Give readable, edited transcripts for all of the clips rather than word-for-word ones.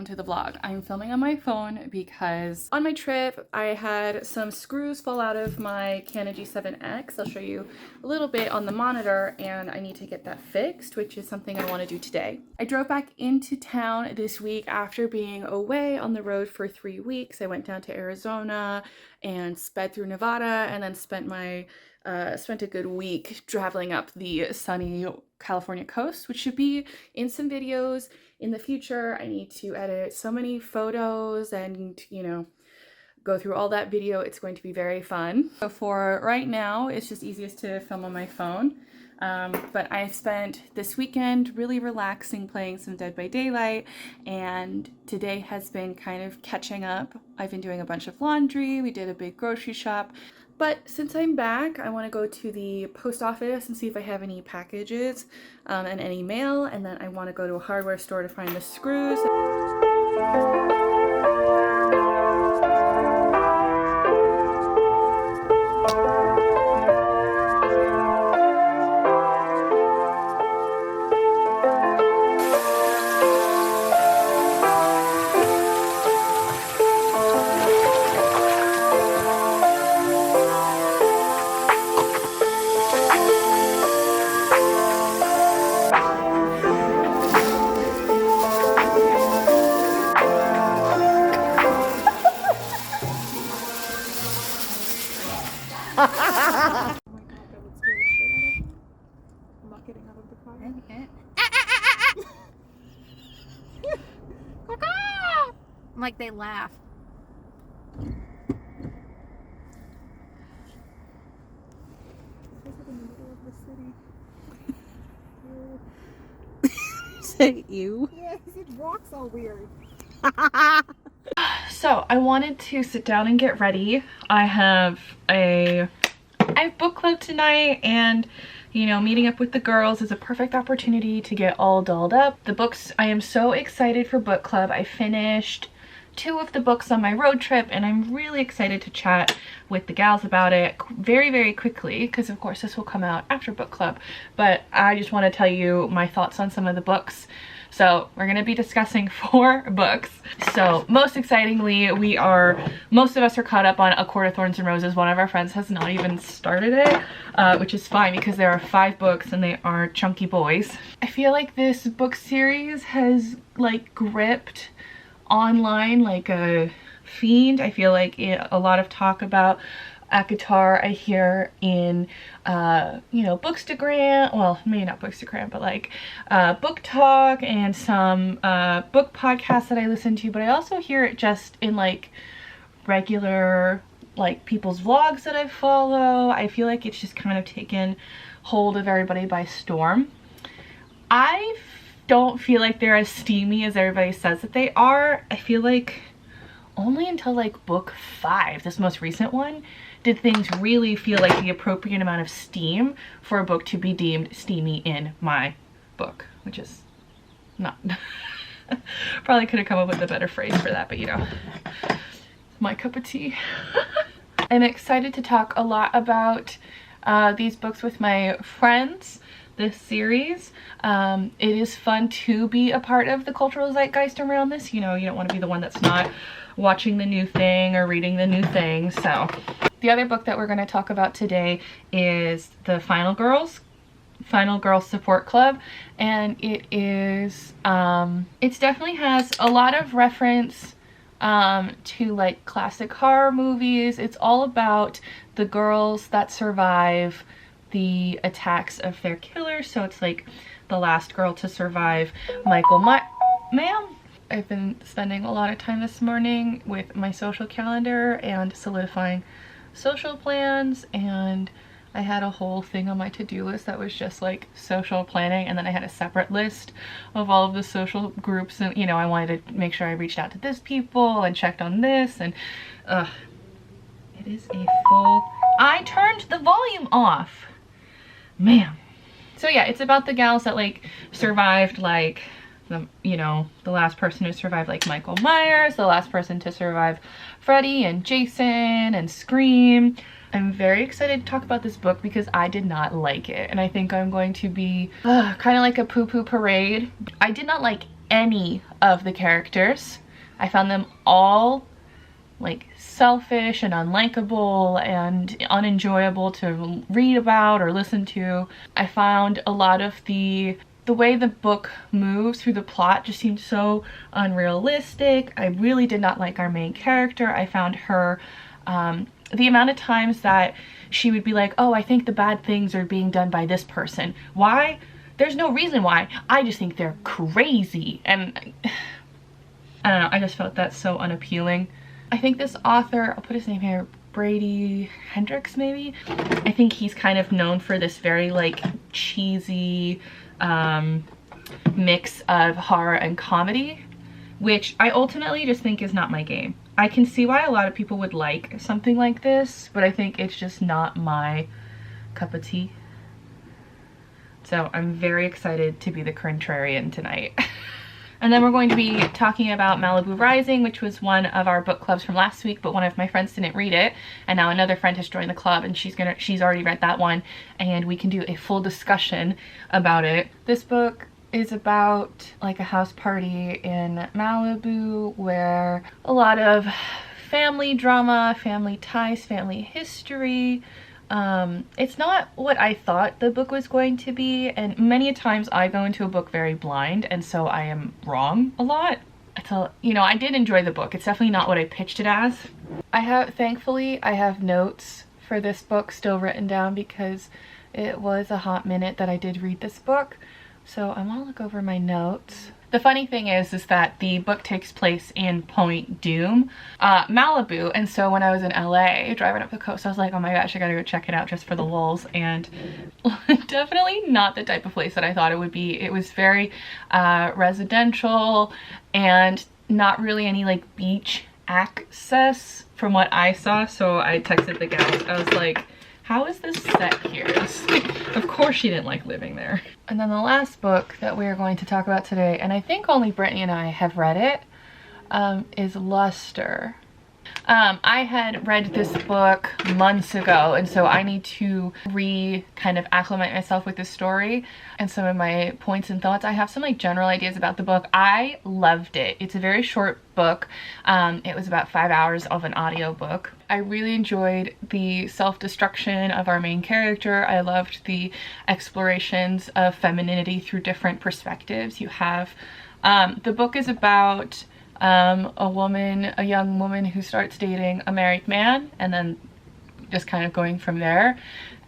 to the vlog. I'm filming on my phone because on my trip I had some screws fall out of my Canon G7X. I'll show you a little bit on the monitor and I need to get that fixed, which is something I want to do today. I drove back into town this week after being away on the road for 3 weeks. I went down to Arizona and sped through Nevada and then spent a good week traveling up the sunny California coast, which should be in some videos in the future. I need to edit so many photos and, you know, go through all that video. It's going to be very fun. So for right now, it's just easiest to film on my phone. But I spent this weekend really relaxing, playing some Dead by Daylight, and today has been kind of catching up. I've been doing a bunch of laundry, we did a big grocery shop, but since I'm back, I want to go to the post office and see if I have any packages and any mail, and then I want to go to a hardware store to find the screws. Oh my god, that would scare the shit out of me. I'm not getting out of the car. Like they laugh. This is in the middle of the city. Say you? Yeah, he said rocks all weird. So I wanted to sit down and get ready. I have book club tonight, and you know, meeting up with the girls is a perfect opportunity to get all dolled up. The books, I am so excited for book club. I finished 2 of the books on my road trip and I'm really excited to chat with the gals about it very, very quickly, because of course this will come out after book club, but I just want to tell you my thoughts on some of the books. So we're going to be discussing 4 books. So most excitingly, most of us are caught up on A Court of Thorns and Roses. One of our friends has not even started it, which is fine because there are 5 books and they are chunky boys. I feel like this book series has like gripped online like a fiend. I feel like a lot of talk about ACOTAR I hear in you know, Bookstagram, well maybe not Bookstagram, but like Book Talk and some book podcasts that I listen to, but I also hear it just in like regular like people's vlogs that I follow. I feel like it's just kind of taken hold of everybody by storm. I don't feel like they're as steamy as everybody says that they are. I feel like only until like book 5, this most recent one, did things really feel like the appropriate amount of steam for a book to be deemed steamy in my book, which is not probably could have come up with a better phrase for that, but you know, my cup of tea. I'm excited to talk a lot about these books with my friends, this series. It is fun to be a part of the cultural zeitgeist around this. You know, you don't want to be the one that's not watching the new thing or reading the new thing. So the other book that we're going to talk about today is the Final Girls Support Club, and it is it definitely has a lot of reference to like classic horror movies. It's all about the girls that survive the attacks of their killers. So it's like the last girl to survive Michael Ma'am. I've been spending a lot of time this morning with my social calendar and solidifying social plans, and I had a whole thing on my to-do list that was just like social planning, and then I had a separate list of all of the social groups, and you know, I wanted to make sure I reached out to this people and checked on this, and it is a full... I turned the volume off, man. So yeah, it's about the gals that like survived like you know, the last person who survived like Michael Myers, the last person to survive Freddy and Jason and Scream. I'm very excited to talk about this book because I did not like it, and I think I'm going to be kind of like a poo-poo parade. I did not like any of the characters. I found them all like selfish and unlikable and unenjoyable to read about or listen to. I found a lot of the way the book moves through the plot just seemed so unrealistic. I really did not like our main character. I found her, the amount of times that she would be like, oh, I think the bad things are being done by this person. Why? There's no reason why. I just think they're crazy. And I don't know, I just felt that so unappealing. I think this author, I'll put his name here, Brady Hendricks maybe? I think he's kind of known for this very like cheesy mix of horror and comedy, which I ultimately just think is not my game. I can see why a lot of people would like something like this, but I think it's just not my cup of tea. So I'm very excited to be the contrarian tonight. And then we're going to be talking about Malibu Rising, which was one of our book clubs from last week, but one of my friends didn't read it, and now another friend has joined the club and she's already read that one, and we can do a full discussion about it. This book is about like a house party in Malibu where a lot of family drama, family ties, family history. It's not what I thought the book was going to be, and many a times I go into a book very blind, and so I am wrong a lot. So, you know, I did enjoy the book. It's definitely not what I pitched it as. Thankfully, I have notes for this book still written down because it was a hot minute that I did read this book. So I want to look over my notes. The funny thing is that the book takes place in Point Dume, Malibu, and so when I was in LA driving up the coast, I was like, oh my gosh, I gotta go check it out just for the lulz, and definitely not the type of place that I thought it would be. It was very residential and not really any like beach access from what I saw, so I texted the gals. I was like, how is this set here? Of course she didn't like living there. And then the last book that we are going to talk about today, and I think only Brittany and I have read it, is Luster. I had read this book months ago, and so I need to kind of acclimate myself with this story and some of my points and thoughts. I have some like general ideas about the book. I loved it. It's a very short book. It was about 5 hours of an audiobook. I really enjoyed the self-destruction of our main character. I loved the explorations of femininity through different perspectives. You have, the book is about a young woman who starts dating a married man and then just kind of going from there.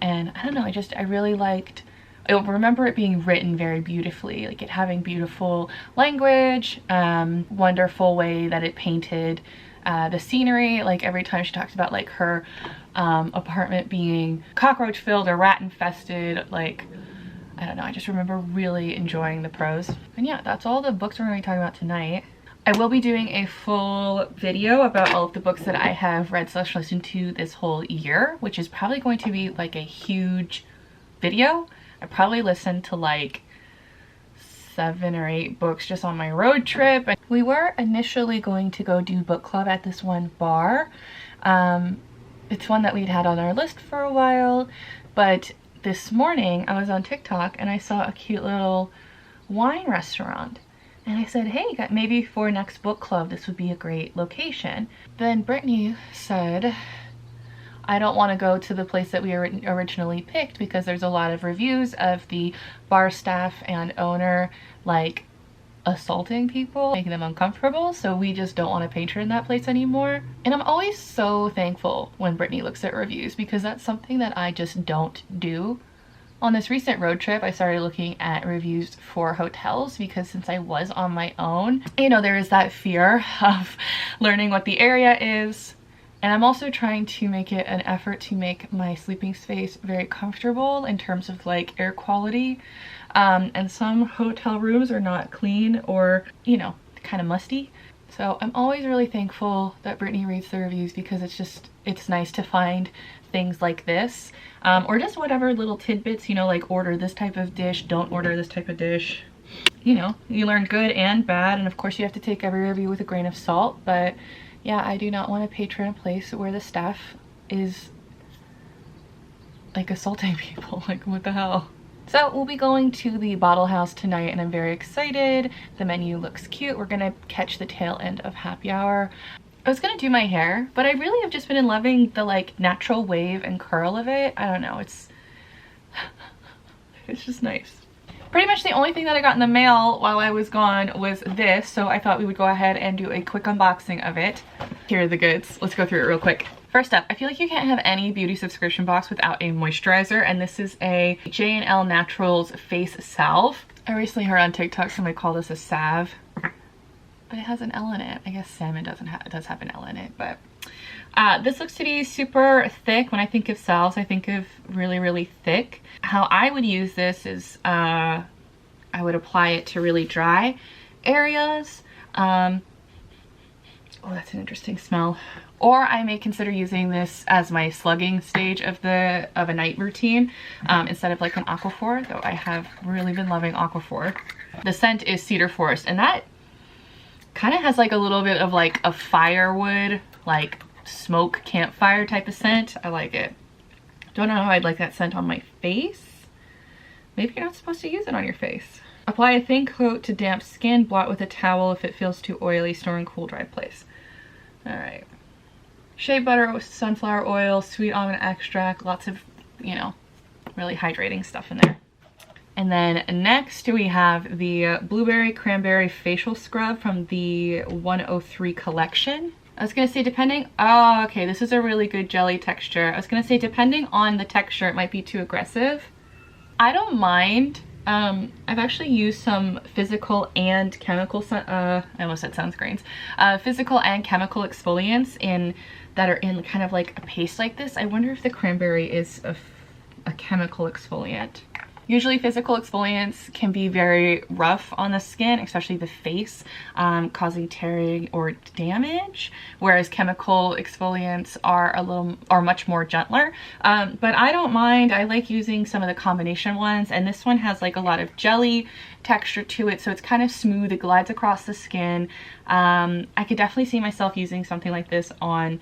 And I don't know, I really liked, I remember it being written very beautifully, like it having beautiful language, wonderful way that it painted the scenery. Like every time she talks about like her apartment being cockroach filled or rat infested, like I don't know, I just remember really enjoying the prose. And yeah, that's all the books we're going to be talking about tonight. I will be doing a full video about all of the books that I have read / listened to this whole year, which is probably going to be like a huge video. I probably listened to like 7 or 8 books just on my road trip. We were initially going to go do book club at this one bar. It's one that we'd had on our list for a while, but this morning I was on TikTok and I saw a cute little wine restaurant. And I said, hey, maybe for next book club, this would be a great location. Then Brittany said, I don't want to go to the place that we originally picked because there's a lot of reviews of the bar staff and owner like assaulting people, making them uncomfortable. So we just don't want to patron that place anymore. And I'm always so thankful when Brittany looks at reviews because that's something that I just don't do. On this recent road trip, I started looking at reviews for hotels because since I was on my own, you know, there is that fear of learning what the area is. And I'm also trying to make it an effort to make my sleeping space very comfortable in terms of like air quality. And some hotel rooms are not clean or, you know, kind of musty. So I'm always really thankful that Brittany reads the reviews because it's nice to find things like this, or just whatever little tidbits, you know, like order this type of dish, don't order this type of dish. You know, you learn good and bad, and of course you have to take every review with a grain of salt, but yeah, I do not want to patron a place where the staff is like assaulting people. Like, what the hell? So we'll be going to the bottle house tonight and I'm very excited. The menu looks cute. We're gonna catch the tail end of happy hour. I was gonna do my hair, but I really have just been loving the like natural wave and curl of it. I don't know, it's just nice. Pretty much the only thing that I got in the mail while I was gone was this, so I thought we would go ahead and do a quick unboxing of it. Here are the goods. Let's go through it real quick. First up, I feel like you can't have any beauty subscription box without a moisturizer, and this is a J&L Naturals face salve. I recently heard on TikTok somebody call this a salve, but it has an L in it. I guess salmon does have an L in it, but this looks to be super thick. When I think of salves, I think of really, really thick. How I would use this is I would apply it to really dry areas. Oh, that's an interesting smell. Or I may consider using this as my slugging stage of a night routine instead of like an Aquaphor, though I have really been loving Aquaphor. The scent is Cedar Forest, and that kind of has like a little bit of like a firewood, like smoke campfire type of scent. I like it. Don't know how I'd like that scent on my face. Maybe you're not supposed to use it on your face. Apply a thin coat to damp skin. Blot with a towel if it feels too oily. Store in cool, dry place. All right. Shea butter with sunflower oil, sweet almond extract, lots of, you know, really hydrating stuff in there. And then next we have the Blueberry Cranberry Facial Scrub from the 103 collection. I was gonna say oh, okay, this is a really good jelly texture. I was gonna say depending on the texture, it might be too aggressive. I don't mind. I've actually used some physical and chemical, I almost said sunscreens, physical and chemical exfoliants that are in kind of like a paste like this. I wonder if the cranberry is a chemical exfoliant. Usually physical exfoliants can be very rough on the skin, especially the face, causing tearing or damage, whereas chemical exfoliants are much more gentler. But I don't mind. I like using some of the combination ones, and this one has like a lot of jelly texture to it, so it's kind of smooth. It glides across the skin. I could definitely see myself using something like this on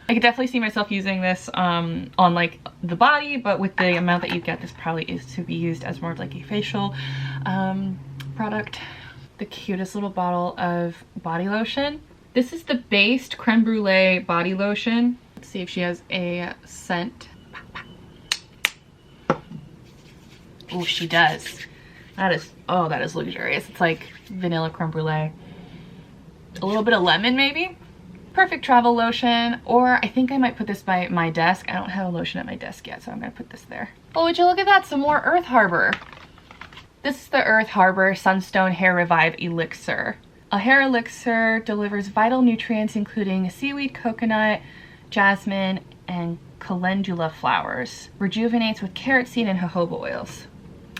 I could definitely see myself using this on like the body, but with the amount that you get, this probably is to be used as more of like a facial product. The cutest little bottle of body lotion. This is the Based Creme Brulee body lotion. Let's see if she has a scent. Oh, she does. That is luxurious. It's like vanilla creme brulee. A little bit of lemon maybe. Perfect travel lotion, or I think I might put this by my desk. I don't have a lotion at my desk yet, so I'm gonna put this there. Oh, would you look at that, some more Earth Harbor. This is the Earth Harbor Sunstone Hair Revive Elixir. A hair elixir delivers vital nutrients including seaweed, coconut, jasmine, and calendula flowers. Rejuvenates with carrot seed and jojoba oils.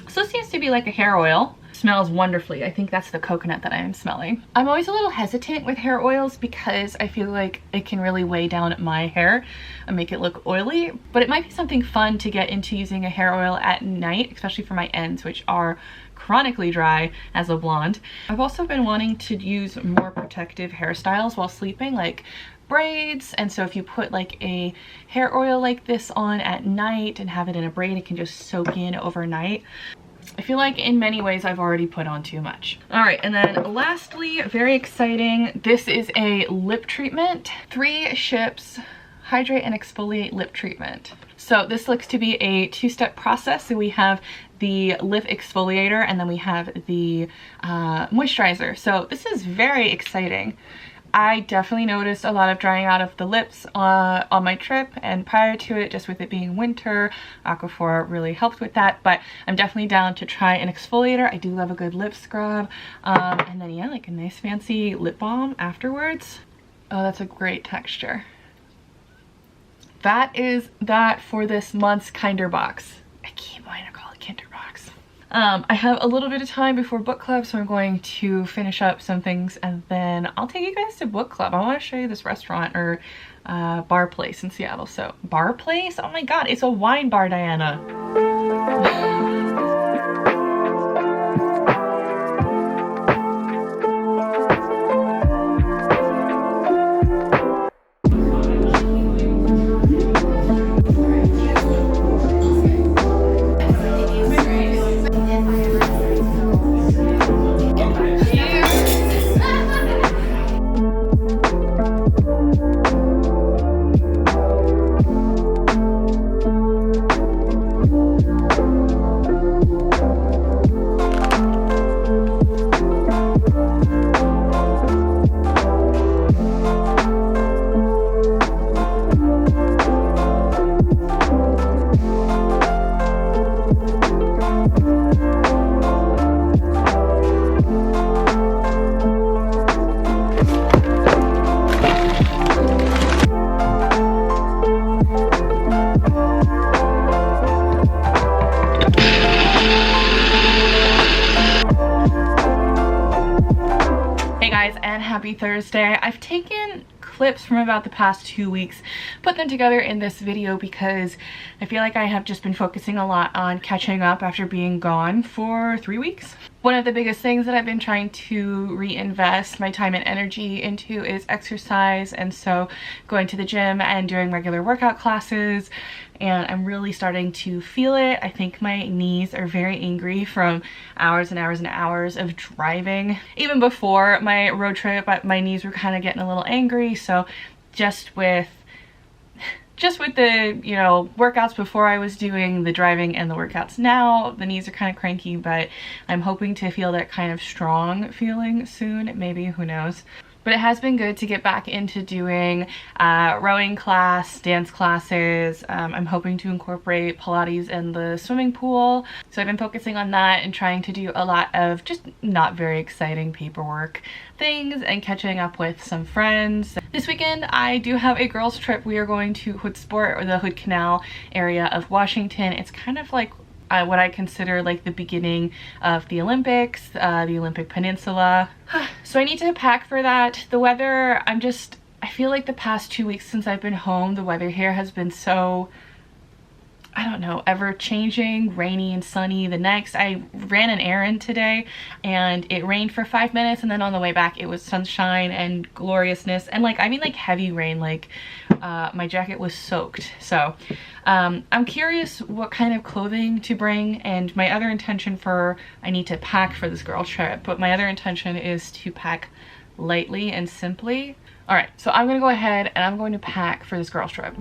So this seems to be like a hair oil. Smells wonderfully. I think that's the coconut that I am smelling. I'm always a little hesitant with hair oils because I feel like it can really weigh down my hair and make it look oily, but it might be something fun to get into using a hair oil at night, especially for my ends, which are chronically dry as a blonde. I've also been wanting to use more protective hairstyles while sleeping, like braids, and so if you put like a hair oil like this on at night and have it in a braid, it can just soak in overnight. I feel like in many ways I've already put on too much. All right, and then lastly, very exciting, this is a lip treatment. 3 Ships Hydrate and Exfoliate Lip Treatment. So this looks to be a 2-step process. So we have the lip exfoliator and then we have the moisturizer. So this is very exciting. I definitely noticed a lot of drying out of the lips on my trip, and prior to it, just with it being winter, Aquaphor really helped with that, but I'm definitely down to try an exfoliator. I do love a good lip scrub, and then yeah, like a nice fancy lip balm afterwards. Oh, that's a great texture. That is that for this month's Kinder box. I keep wanting to call it Kinder box. I have a little bit of time before book club, so I'm going to finish up some things and then I'll take you guys to book club. I want to show you this restaurant or bar place in Seattle. So bar place? Oh my god, it's a wine bar, Diana. guys, and happy Thursday. I've taken clips from about the past 2 weeks, put them together in this video because I feel like I have just been focusing a lot on catching up after being gone for 3 weeks. One of the biggest things that I've been trying to reinvest my time and energy into is exercise, and so going to the gym and doing regular workout classes, and I'm really starting to feel it. I think my knees are very angry from hours and hours and hours of driving. Even before my road trip, my knees were kind of getting a little angry, so just with the, you know, workouts before, I was doing the driving and the workouts now, the knees are kind of cranky, but I'm hoping to feel that kind of strong feeling soon, maybe, who knows. But it has been good to get back into doing rowing class, dance classes. I'm hoping to incorporate Pilates in the swimming pool. So I've been focusing on that and trying to do a lot of just not very exciting paperwork things and catching up with some friends. This weekend I do have a girls trip. We are going to Hood Sport, or the Hood Canal area of Washington. It's kind of like what I consider like the beginning of the Olympics, the Olympic Peninsula. So I need to pack for that. The weather, I feel like the past 2 weeks since I've been home, the weather here has been so, I don't know, ever changing, rainy and sunny. The next, I ran an errand today and it rained for 5 minutes, and then on the way back it was sunshine and gloriousness, and like, I mean like heavy rain, like my jacket was soaked. So I'm curious what kind of clothing to bring, and my other intention I need to pack for this girl trip, but my other intention is to pack lightly and simply. All right, so I'm gonna go ahead and I'm going to pack for this girls trip.